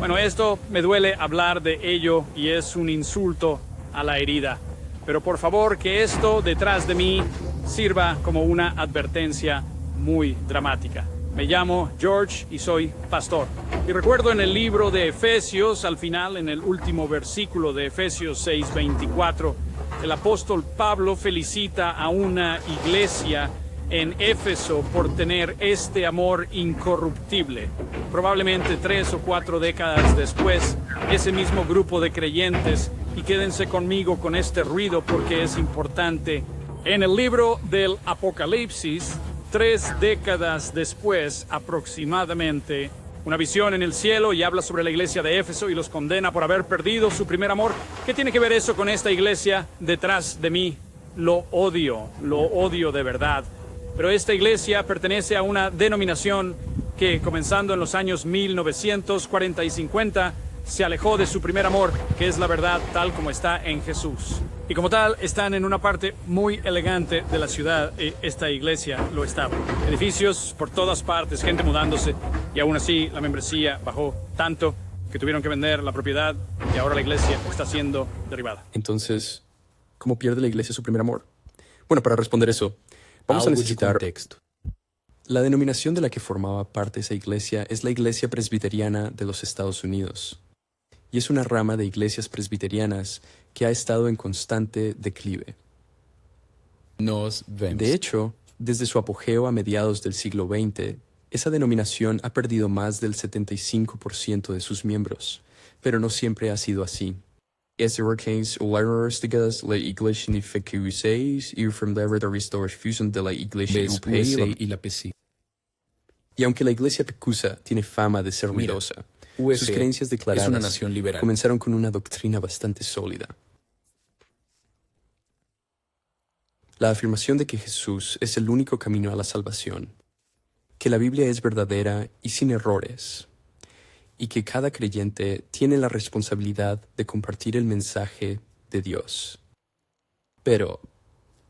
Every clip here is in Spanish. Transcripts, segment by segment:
Bueno, esto me duele hablar de ello y es un insulto a la herida. Pero por favor, que esto detrás de mí sirva como una advertencia muy dramática. Me llamo George y soy pastor. Y recuerdo en el libro de Efesios, al final, en el último versículo de Efesios 6:24, el apóstol Pablo felicita a una iglesia en Éfeso por tener este amor incorruptible. Probablemente 3 o 4 décadas después, ese mismo grupo de creyentes, y quédense conmigo con este ruido porque es importante, en el libro del Apocalipsis, 3 décadas después aproximadamente, una visión en el cielo y habla sobre la iglesia de Éfeso y los condena por haber perdido su primer amor. ¿Qué tiene que ver eso con esta iglesia detrás de mí? Lo odio de verdad. Pero esta iglesia pertenece a una denominación que, comenzando en los años 1940 y 50, se alejó de su primer amor, que es la verdad tal como está en Jesús. Y como tal, están en una parte muy elegante de la ciudad. Esta iglesia lo estaba. Edificios por todas partes, gente mudándose, y aún así la membresía bajó tanto que tuvieron que vender la propiedad y ahora la iglesia está siendo derribada. Entonces, ¿cómo pierde la iglesia su primer amor? Bueno, para responder eso, vamos a necesitar contexto. La denominación de la que formaba parte esa iglesia es la Iglesia Presbiteriana de los Estados Unidos, y es una rama de iglesias presbiterianas que ha estado en constante declive. Nos vemos. De hecho, desde su apogeo a mediados del siglo XX, esa denominación ha perdido más del 75% de sus miembros, pero no siempre ha sido así. Este case características la iglesia unificada y from la restauración de la iglesia USA y la PC. Y aunque la iglesia pecusa tiene fama de ser ruidosa, sus creencias declaradas es una nación liberal. comenzaron con una doctrina bastante sólida. La afirmación de que Jesús es el único camino a la salvación, que la Biblia es verdadera y sin errores, y que cada creyente tiene la responsabilidad de compartir el mensaje de Dios. Pero,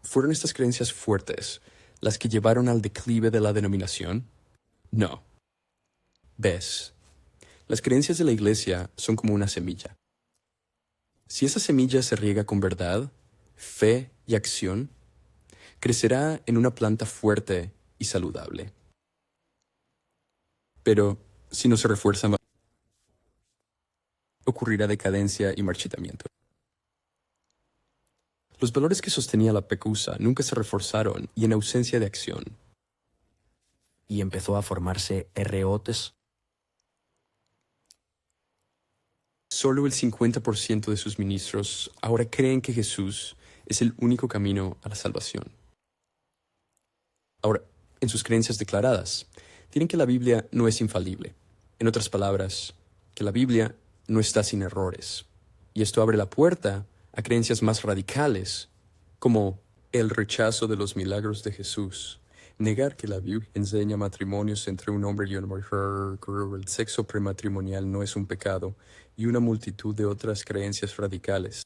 ¿fueron estas creencias fuertes las que llevaron al declive de la denominación? No. ¿Ves? Las creencias de la iglesia son como una semilla. Si esa semilla se riega con verdad, fe y acción, crecerá en una planta fuerte y saludable. Pero, si no se refuerza más, ocurrirá decadencia y marchitamiento. Los valores que sostenía la pecusa nunca se reforzaron y en ausencia de acción. Y empezó a formarse ROTs. Solo el 50% de sus ministros ahora creen que Jesús es el único camino a la salvación. Ahora, en sus creencias declaradas, tienen que la Biblia no es infalible. En otras palabras, que la Biblia no está sin errores. Y esto abre la puerta a creencias más radicales, como el rechazo de los milagros de Jesús, negar que la Biblia enseña matrimonios entre un hombre y una mujer, que el sexo prematrimonial no es un pecado, y una multitud de otras creencias radicales.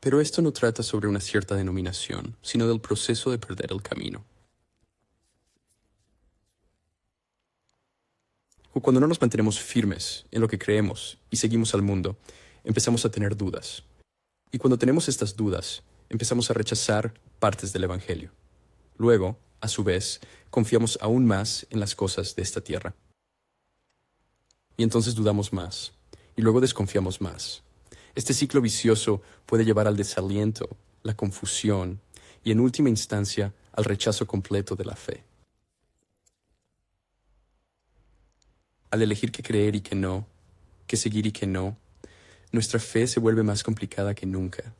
Pero esto no trata sobre una cierta denominación, sino del proceso de perder el camino. Cuando no nos mantenemos firmes en lo que creemos y seguimos al mundo, empezamos a tener dudas. Y cuando tenemos estas dudas, empezamos a rechazar partes del Evangelio. Luego, a su vez, confiamos aún más en las cosas de esta tierra. Y entonces dudamos más, y luego desconfiamos más. Este ciclo vicioso puede llevar al desaliento, la confusión, y en última instancia, al rechazo completo de la fe. Al elegir qué creer y qué no, qué seguir y qué no, nuestra fe se vuelve más complicada que nunca.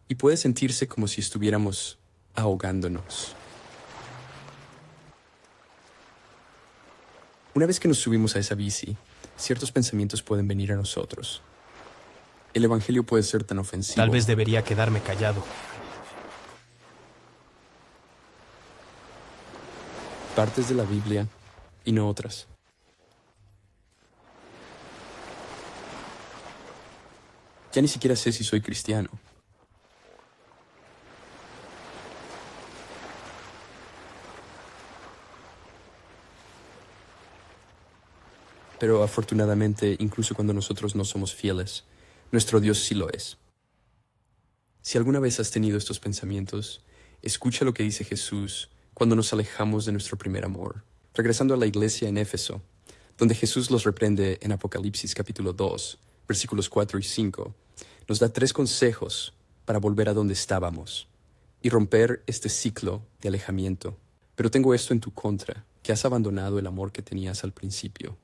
Y puede sentirse como si estuviéramos ahogándonos. Una vez que nos subimos a esa bici, ciertos pensamientos pueden venir a nosotros. El Evangelio puede ser tan ofensivo. Tal vez debería quedarme callado. Partes de la Biblia y no otras. Ya ni siquiera sé si soy cristiano. Pero afortunadamente, incluso cuando nosotros no somos fieles, nuestro Dios sí lo es. Si alguna vez has tenido estos pensamientos, escucha lo que dice Jesús cuando nos alejamos de nuestro primer amor. Regresando a la iglesia en Éfeso, donde Jesús los reprende en Apocalipsis capítulo 2, versículos 4 y 5, nos da 3 consejos para volver a donde estábamos y romper este ciclo de alejamiento. Pero tengo esto en tu contra, que has abandonado el amor que tenías al principio.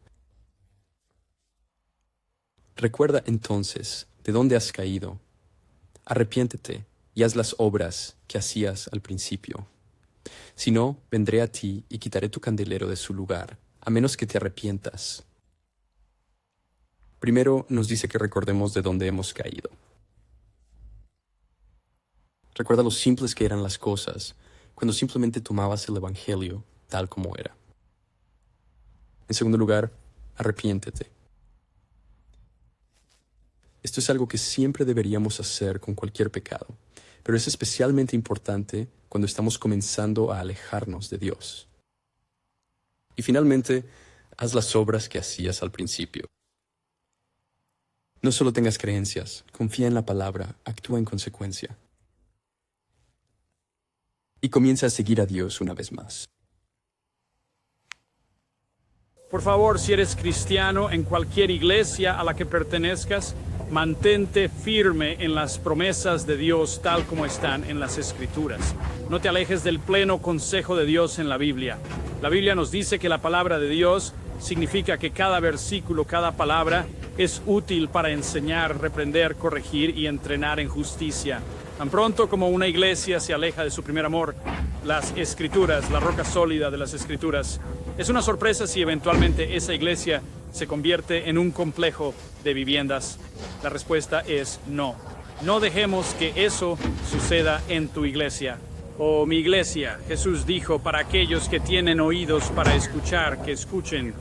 Recuerda entonces de dónde has caído. Arrepiéntete y haz las obras que hacías al principio. Si no, vendré a ti y quitaré tu candelero de su lugar, a menos que te arrepientas. Primero nos dice que recordemos de dónde hemos caído. Recuerda lo simples que eran las cosas cuando simplemente tomabas el Evangelio tal como era. En segundo lugar, arrepiéntete. Esto es algo que siempre deberíamos hacer con cualquier pecado, pero es especialmente importante cuando estamos comenzando a alejarnos de Dios. Y finalmente, haz las obras que hacías al principio. No solo tengas creencias, confía en la palabra, actúa en consecuencia. Y comienza a seguir a Dios una vez más. Por favor, si eres cristiano en cualquier iglesia a la que pertenezcas, mantente firme en las promesas de Dios tal como están en las Escrituras. No te alejes del pleno consejo de Dios en la Biblia. La Biblia nos dice que la palabra de Dios significa que cada versículo, cada palabra es útil para enseñar, reprender, corregir y entrenar en justicia. Tan pronto como una iglesia se aleja de su primer amor, las Escrituras, la roca sólida de las Escrituras, es una sorpresa si eventualmente esa iglesia se convierte en un complejo de viviendas. La respuesta es no. No dejemos que eso suceda en tu iglesia. Oh, mi iglesia, Jesús dijo, para aquellos que tienen oídos para escuchar, que escuchen.